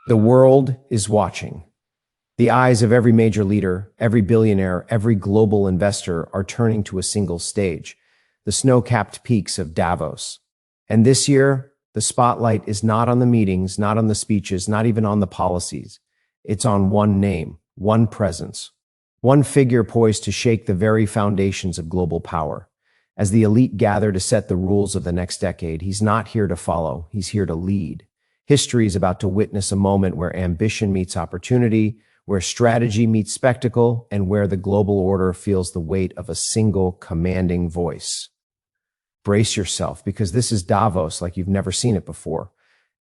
The world is watching. The eyes of every major leader, every billionaire, every global investor are turning to a single stage, the snow-capped peaks of Davos. And this year, the spotlight is not on the meetings, not on the speeches, not even on the policies. It's on one name, one presence, one figure poised to shake the very foundations of global power. As the elite gather to set the rules of the next decade, he's not here to follow, he's here to lead. History is about to witness a moment where ambition meets opportunity, where strategy meets spectacle, and where the global order feels the weight of a single commanding voice. Brace yourself, because this is Davos like you've never seen it before,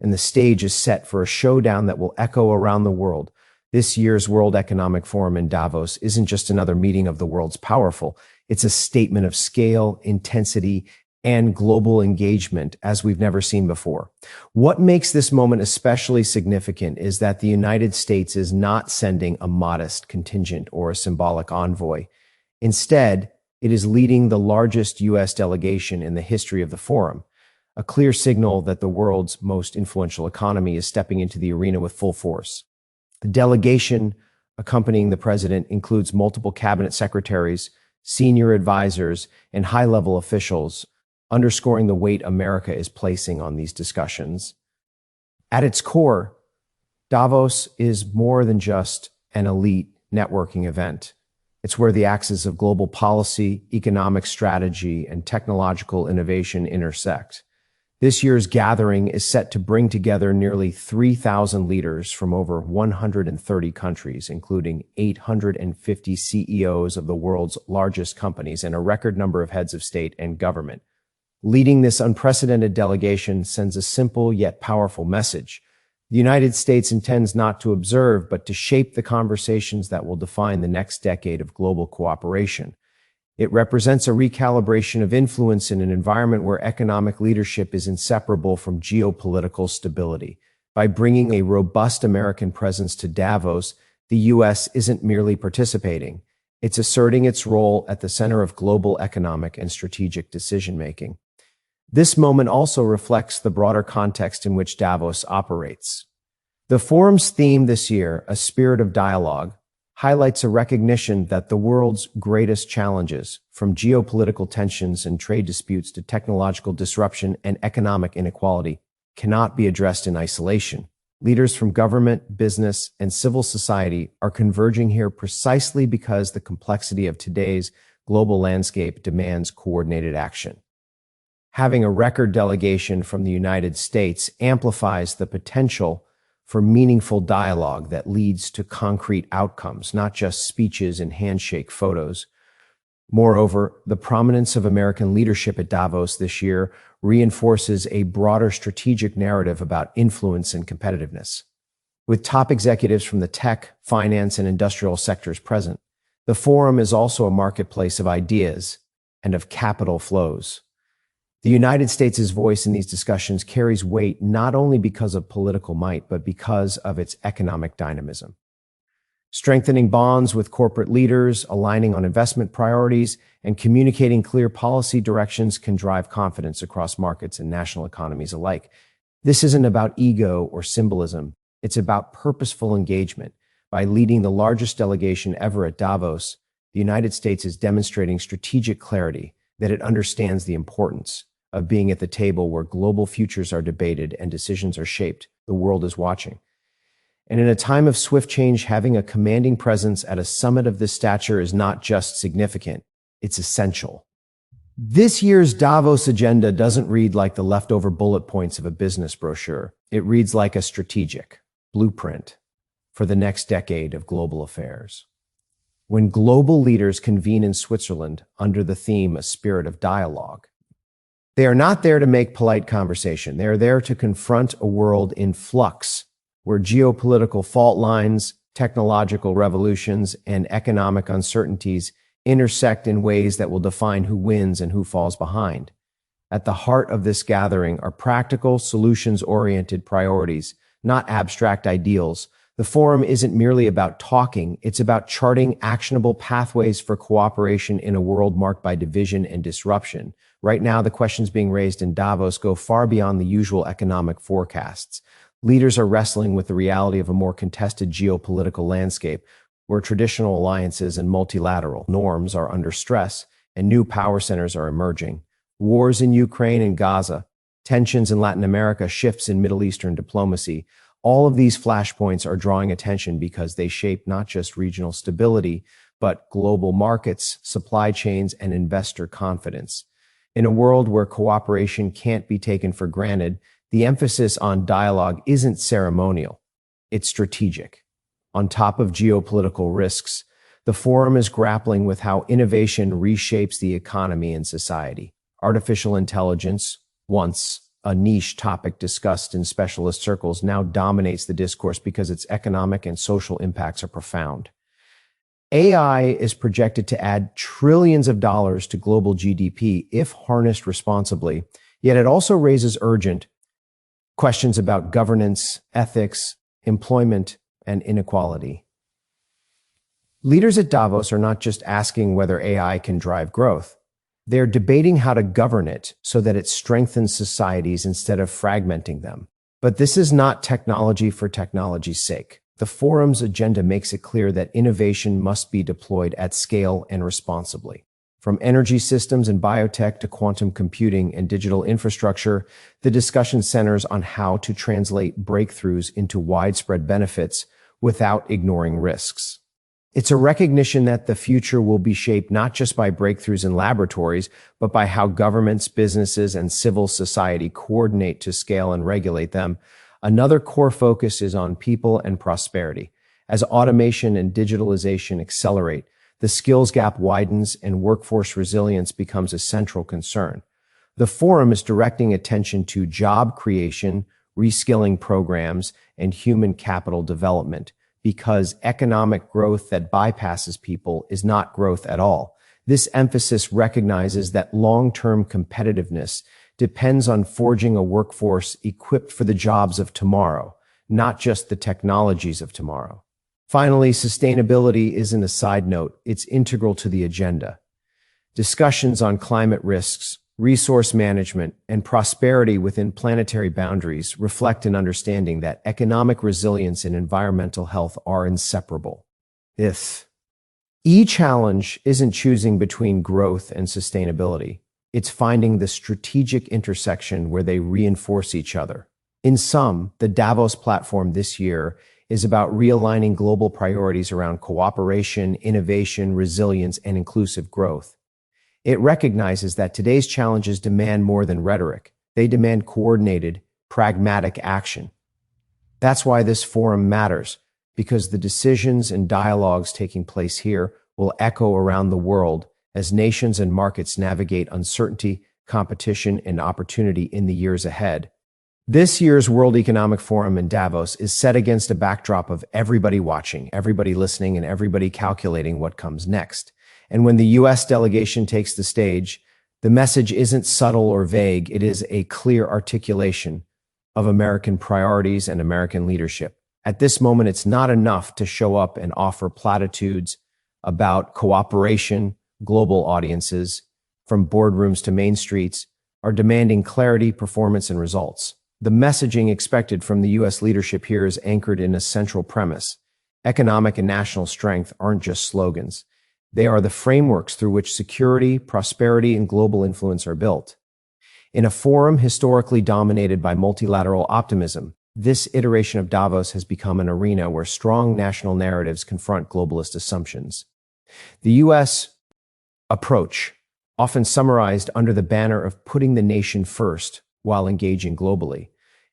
and the stage is set for a showdown that will echo around the world. This year's World Economic Forum in Davos isn't just another meeting of the world's powerful. It's a statement of scale, intensity, and global engagement as we've never seen before. What makes this moment especially significant is that the United States is not sending a modest contingent or a symbolic envoy. Instead, it is leading the largest U.S. delegation in the history of the forum, a clear signal that the world's most influential economy is stepping into the arena with full force. The delegation accompanying the president includes multiple cabinet secretaries, senior advisors, and high-level officials, underscoring the weight America is placing on these discussions. At its core, Davos is more than just an elite networking event. It's where the axes of global policy, economic strategy, and technological innovation intersect. This year's gathering is set to bring together nearly 3,000 leaders from over 130 countries, including 850 CEOs of the world's largest companies and a record number of heads of state and government. Leading this unprecedented delegation sends a simple yet powerful message. The United States intends not to observe, but to shape the conversations that will define the next decade of global cooperation. It represents a recalibration of influence in an environment where economic leadership is inseparable from geopolitical stability. By bringing a robust American presence to Davos, the U.S. isn't merely participating. It's asserting its role at the center of global economic and strategic decision-making. This moment also reflects the broader context in which Davos operates. The forum's theme this year, a spirit of dialogue, highlights a recognition that the world's greatest challenges, from geopolitical tensions and trade disputes to technological disruption and economic inequality, cannot be addressed in isolation. Leaders from government, business, and civil society are converging here precisely because the complexity of today's global landscape demands coordinated action. Having a record delegation from the United States amplifies the potential for meaningful dialogue that leads to concrete outcomes, not just speeches and handshake photos. Moreover, the prominence of American leadership at Davos this year reinforces a broader strategic narrative about influence and competitiveness. With top executives from the tech, finance, and industrial sectors present, the forum is also a marketplace of ideas and of capital flows. The United States' voice in these discussions carries weight not only because of political might, but because of its economic dynamism. Strengthening bonds with corporate leaders, aligning on investment priorities, and communicating clear policy directions can drive confidence across markets and national economies alike. This isn't about ego or symbolism. It's about purposeful engagement. By leading the largest delegation ever at Davos, the United States is demonstrating strategic clarity, that it understands the importance of being at the table where global futures are debated and decisions are shaped. The world is watching. And in a time of swift change, having a commanding presence at a summit of this stature is not just significant, it's essential. This year's Davos agenda doesn't read like the leftover bullet points of a business brochure. It reads like a strategic blueprint for the next decade of global affairs. When global leaders convene in Switzerland under the theme, a spirit of dialogue, they are not there to make polite conversation. They are there to confront a world in flux, where geopolitical fault lines, technological revolutions, and economic uncertainties intersect in ways that will define who wins and who falls behind. At the heart of this gathering are practical, solutions-oriented priorities, not abstract ideals. The forum isn't merely about talking, it's about charting actionable pathways for cooperation in a world marked by division and disruption. Right now, the questions being raised in Davos go far beyond the usual economic forecasts. Leaders are wrestling with the reality of a more contested geopolitical landscape, where traditional alliances and multilateral norms are under stress and new power centers are emerging. Wars in Ukraine and Gaza, tensions in Latin America, shifts in Middle Eastern diplomacy, all of these flashpoints are drawing attention because they shape not just regional stability, but global markets, supply chains, and investor confidence. In a world where cooperation can't be taken for granted, the emphasis on dialogue isn't ceremonial, it's strategic. On top of geopolitical risks, the forum is grappling with how innovation reshapes the economy and society. Artificial intelligence, once a niche topic discussed in specialist circles, now dominates the discourse because its economic and social impacts are profound. AI is projected to add trillions of dollars to global GDP if harnessed responsibly, yet it also raises urgent questions about governance, ethics, employment, and inequality. Leaders at Davos are not just asking whether AI can drive growth. They're debating how to govern it so that it strengthens societies instead of fragmenting them. But this is not technology for technology's sake. The forum's agenda makes it clear that innovation must be deployed at scale and responsibly. From energy systems and biotech to quantum computing and digital infrastructure, the discussion centers on how to translate breakthroughs into widespread benefits without ignoring risks. It's a recognition that the future will be shaped not just by breakthroughs in laboratories, but by how governments, businesses, and civil society coordinate to scale and regulate them. Another core focus is on people and prosperity. As automation and digitalization accelerate, the skills gap widens and workforce resilience becomes a central concern. The forum is directing attention to job creation, reskilling programs, and human capital development, because economic growth that bypasses people is not growth at all. This emphasis recognizes that long-term competitiveness depends on forging a workforce equipped for the jobs of tomorrow, not just the technologies of tomorrow. Finally, sustainability isn't a side note, it's integral to the agenda. Discussions on climate risks, resource management, and prosperity within planetary boundaries reflect an understanding that economic resilience and environmental health are inseparable. Challenge isn't choosing between growth and sustainability. It's finding the strategic intersection where they reinforce each other. In sum, the Davos platform this year is about realigning global priorities around cooperation, innovation, resilience, and inclusive growth. It recognizes that today's challenges demand more than rhetoric. They demand coordinated, pragmatic action. That's why this forum matters, because the decisions and dialogues taking place here will echo around the world as nations and markets navigate uncertainty, competition, and opportunity in the years ahead. This year's World Economic Forum in Davos is set against a backdrop of everybody watching, everybody listening, and everybody calculating what comes next. And when the U.S. delegation takes the stage, the message isn't subtle or vague. It is a clear articulation of American priorities and American leadership. At this moment, it's not enough to show up and offer platitudes about cooperation. Global audiences, from boardrooms to main streets, are demanding clarity, performance, and results. The messaging expected from the U.S. leadership here is anchored in a central premise. Economic and national strength aren't just slogans. They are the frameworks through which security, prosperity, and global influence are built. In a forum historically dominated by multilateral optimism, this iteration of Davos has become an arena where strong national narratives confront globalist assumptions. The U.S. approach, often summarized under the banner of putting the nation first while engaging globally,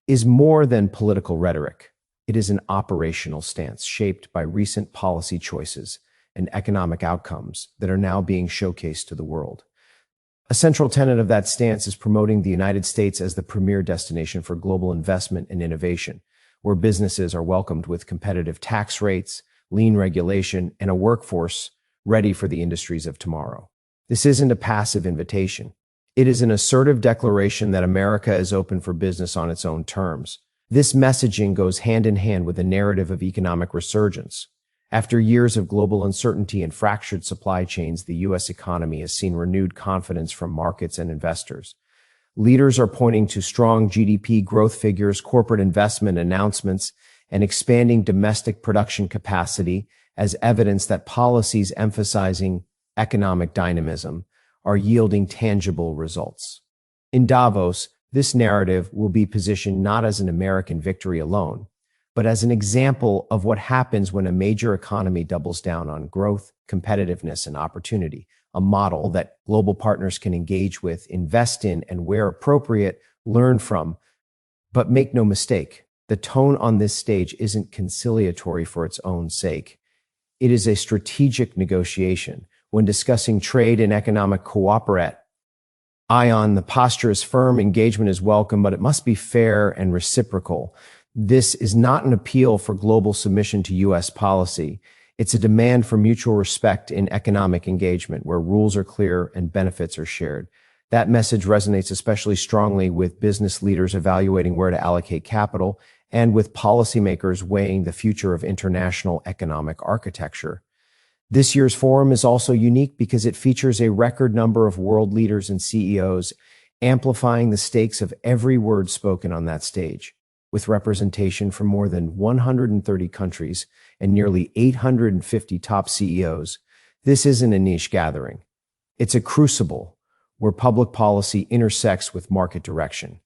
is more than political rhetoric. It is an operational stance shaped by recent policy choices and economic outcomes that are now being showcased to the world. A central tenet of that stance is promoting the United States as the premier destination for global investment and innovation, where businesses are welcomed with competitive tax rates, lean regulation, and a workforce ready for the industries of tomorrow. This isn't a passive invitation. It is an assertive declaration that America is open for business on its own terms. This messaging goes hand in hand with a narrative of economic resurgence. After years of global uncertainty and fractured supply chains, the U.S. economy has seen renewed confidence from markets and investors. Leaders are pointing to strong GDP growth figures, corporate investment announcements, and expanding domestic production capacity as evidence that policies emphasizing economic dynamism are yielding tangible results. In Davos, this narrative will be positioned not as an American victory alone, but as an example of what happens when a major economy doubles down on growth, competitiveness, and opportunity, a model that global partners can engage with, invest in, and where appropriate, learn from. But make no mistake, the tone on this stage isn't conciliatory for its own sake. It is a strategic negotiation. When discussing trade and economic cooperation, the posture is firm, engagement is welcome, but it must be fair and reciprocal. This is not an appeal for global submission to U.S. policy. It's a demand for mutual respect in economic engagement, where rules are clear and benefits are shared. That message resonates especially strongly with business leaders evaluating where to allocate capital and with policymakers weighing the future of international economic architecture. This year's forum is also unique because it features a record number of world leaders and CEOs, amplifying the stakes of every word spoken on that stage. With representation from more than 130 countries and nearly 850 top CEOs, this isn't a niche gathering. It's a crucible where public policy intersects with market direction.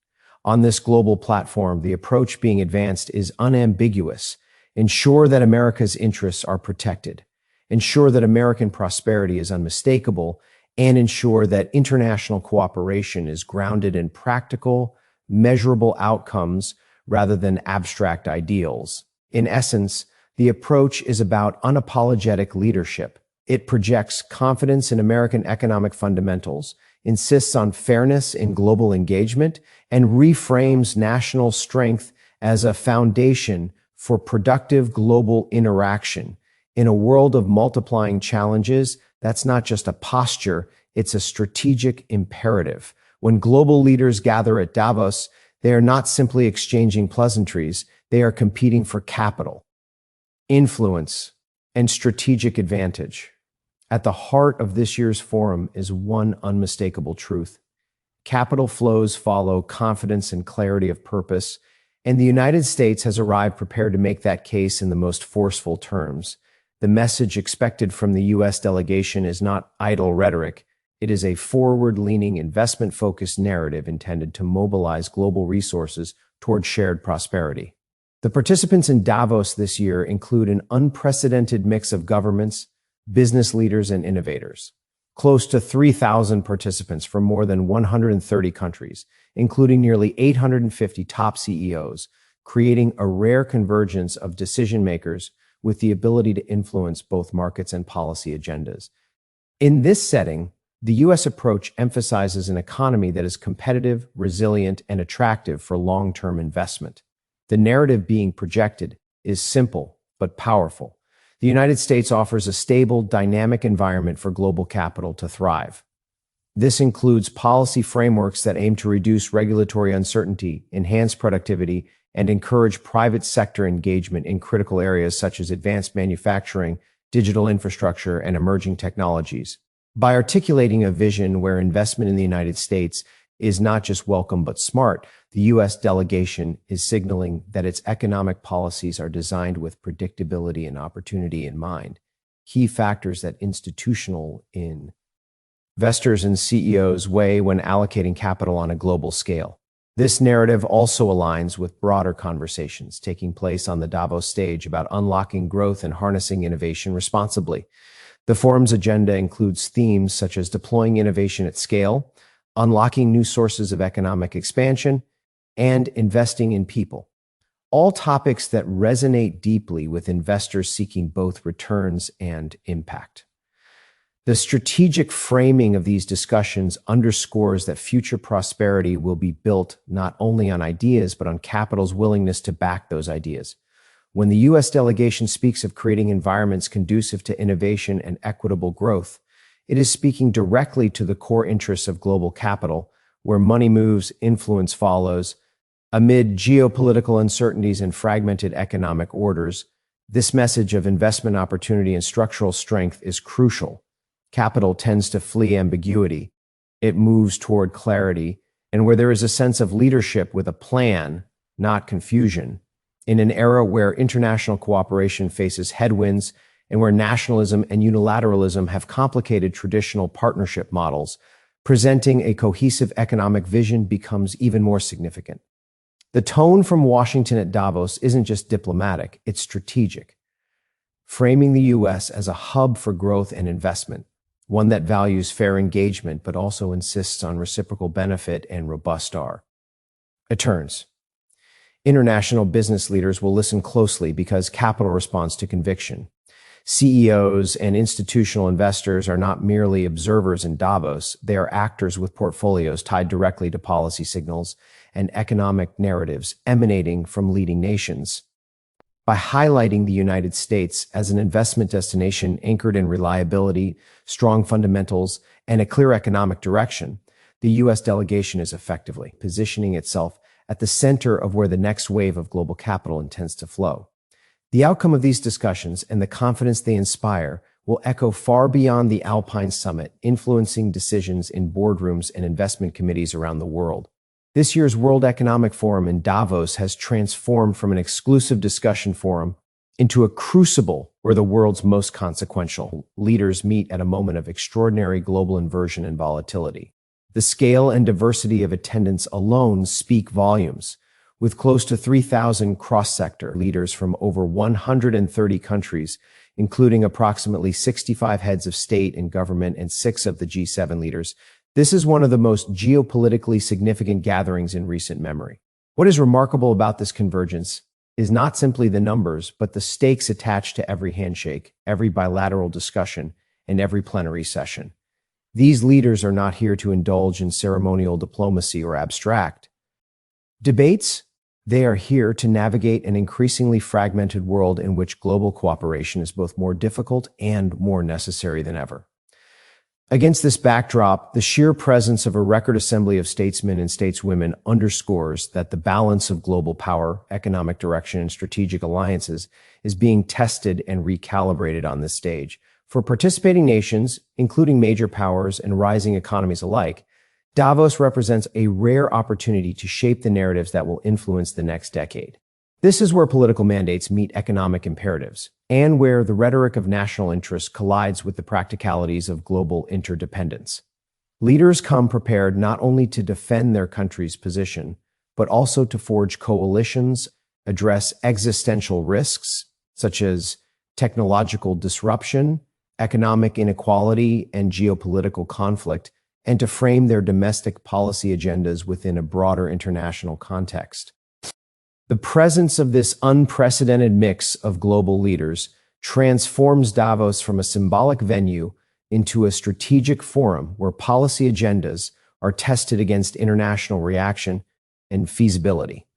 On this global platform, the approach being advanced is unambiguous. Ensure that America's interests are protected. Ensure that American prosperity is unmistakable, and ensure that international cooperation is grounded in practical, measurable outcomes rather than abstract ideals. In essence, the approach is about unapologetic leadership. It projects confidence in American economic fundamentals, insists on fairness in global engagement, and reframes national strength as a foundation for productive global interaction. In a world of multiplying challenges, that's not just a posture, it's a strategic imperative. When global leaders gather at Davos, they are not simply exchanging pleasantries, they are competing for capital, influence, and strategic advantage. At the heart of this year's forum is one unmistakable truth. Capital flows follow confidence and clarity of purpose, and the United States has arrived prepared to make that case in the most forceful terms. The message expected from the U.S. delegation is not idle rhetoric. It is a forward-leaning, investment-focused narrative intended to mobilize global resources toward shared prosperity. The participants in Davos this year include an unprecedented mix of governments, business leaders, and innovators. Close to 3,000 participants from more than 130 countries, including nearly 850 top CEOs, creating a rare convergence of decision-makers with the ability to influence both markets and policy agendas. In this setting, the U.S. approach emphasizes an economy that is competitive, resilient, and attractive for long-term investment. The narrative being projected is simple but powerful. The United States offers a stable, dynamic environment for global capital to thrive. This includes policy frameworks that aim to reduce regulatory uncertainty, enhance productivity, and encourage private sector engagement in critical areas such as advanced manufacturing, digital infrastructure, and emerging technologies. By articulating a vision where investment in the United States is not just welcome but smart, the U.S. delegation is signaling that its economic policies are designed with predictability and opportunity in mind, key factors that institutional investors and CEOs weigh when allocating capital on a global scale. This narrative also aligns with broader conversations taking place on the Davos stage about unlocking growth and harnessing innovation responsibly. The forum's agenda includes themes such as deploying innovation at scale, unlocking new sources of economic expansion, and investing in people. All topics that resonate deeply with investors seeking both returns and impact. The strategic framing of these discussions underscores that future prosperity will be built not only on ideas, but on capital's willingness to back those ideas. When the U.S. delegation speaks of creating environments conducive to innovation and equitable growth, it is speaking directly to the core interests of global capital, where money moves, influence follows. Amid geopolitical uncertainties and fragmented economic orders, This message of investment opportunity and structural strength is crucial. Capital tends to flee ambiguity. It moves toward clarity, and where there is a sense of leadership with a plan, not confusion. In an era where international cooperation faces headwinds and where nationalism and unilateralism have complicated traditional partnership models, presenting a cohesive economic vision becomes even more significant. The tone from Washington at Davos isn't just diplomatic, it's strategic, framing the U.S. as a hub for growth and investment, one that values fair engagement but also insists on reciprocal benefit and robust returns. International business leaders will listen closely because capital responds to conviction. CEOs and institutional investors are not merely observers in Davos, they are actors with portfolios tied directly to policy signals and economic narratives emanating from leading nations. By highlighting the United States as an investment destination anchored in reliability, strong fundamentals, and a clear economic direction, the U.S. delegation is effectively positioning itself at the center of where the next wave of global capital intends to flow. The outcome of these discussions and the confidence they inspire will echo far beyond the Alpine Summit, influencing decisions in boardrooms and investment committees around the world. This year's World Economic Forum in Davos has transformed from an exclusive discussion forum into a crucible where the world's most consequential leaders meet at a moment of extraordinary global inversion and volatility. The scale and diversity of attendance alone speak volumes, with close to 3,000 cross-sector leaders from over 130 countries, including approximately 65 heads of state and government and 6 of the G7 leaders. This is one of the most geopolitically significant gatherings in recent memory. What is remarkable about this convergence is not simply the numbers, but the stakes attached to every handshake, every bilateral discussion, and every plenary session. These leaders are not here to indulge in ceremonial diplomacy or abstract debates. They are here to navigate an increasingly fragmented world in which global cooperation is both more difficult and more necessary than ever. Against this backdrop, the sheer presence of a record assembly of statesmen and stateswomen underscores that the balance of global power, economic direction, and strategic alliances is being tested and recalibrated on this stage. For participating nations, including major powers and rising economies alike, Davos represents a rare opportunity to shape the narratives that will influence the next decade. This is where political mandates meet economic imperatives, and where the rhetoric of national interest collides with the practicalities of global interdependence. Leaders come prepared not only to defend their country's position, but also to forge coalitions, address existential risks, such as technological disruption, economic inequality, and geopolitical conflict, and to frame their domestic policy agendas within a broader international context. The presence of this unprecedented mix of global leaders transforms Davos from a symbolic venue into a strategic forum where policy agendas are tested against international reaction and feasibility.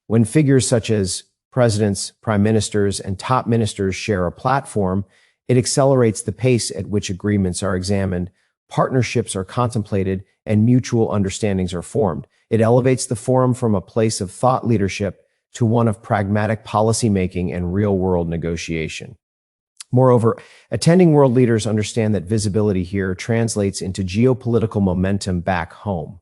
When figures such as presidents, prime ministers, and top ministers share a platform, it accelerates the pace at which agreements are examined, partnerships are contemplated, and mutual understandings are formed. It elevates the forum from a place of thought leadership to one of pragmatic policymaking and real-world negotiation. Moreover, attending world leaders understand that visibility here translates into geopolitical momentum back home.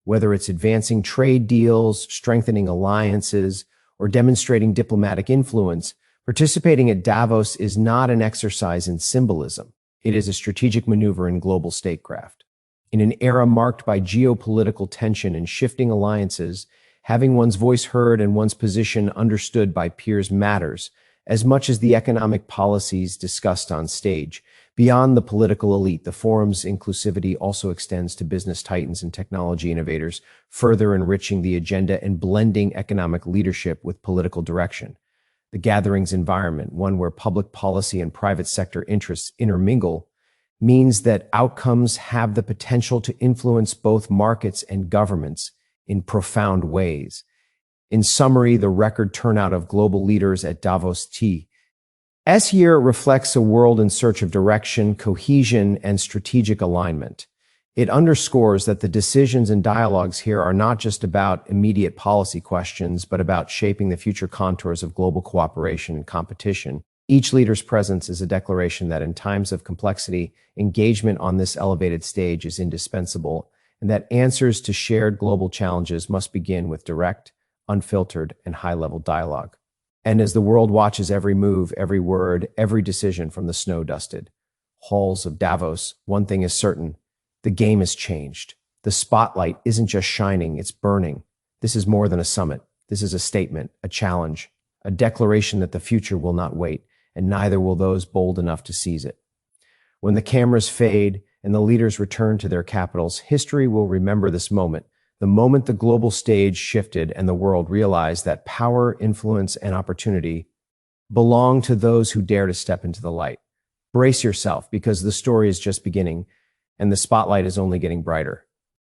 Whether it's advancing trade deals, strengthening alliances, or demonstrating diplomatic influence, participating at Davos is not an exercise in symbolism. It is a strategic maneuver in global statecraft. In an era marked by geopolitical tension and shifting alliances, having one's voice heard and one's position understood by peers matters, as much as the economic policies discussed on stage. Beyond the political elite, the forum's inclusivity also extends to business titans and technology innovators, further enriching the agenda and blending economic leadership with political direction. The gathering's environment, one where public policy and private sector interests intermingle, means that outcomes have the potential to influence both markets and governments in profound ways. In summary, the record turnout of global leaders at Davos TS year reflects a world in search of direction, cohesion, and strategic alignment. It underscores that the decisions and dialogues here are not just about immediate policy questions, but about shaping the future contours of global cooperation and competition. Each leader's presence is a declaration that in times of complexity, engagement on this elevated stage is indispensable, and that answers to shared global challenges must begin with direct, unfiltered, and high-level dialogue. And as the world watches every move, every word, every decision from the snow-dusted halls of Davos, one thing is certain: the game has changed. The spotlight isn't just shining, it's burning. This is more than a summit. This is a statement, a challenge, a declaration that the future will not wait, and neither will those bold enough to seize it. When the cameras fade and the leaders return to their capitals, history will remember this moment, the moment the global stage shifted and the world realized that power, influence, and opportunity belong to those who dare to step into the light. Brace yourself, because the story is just beginning and the spotlight is only getting brighter.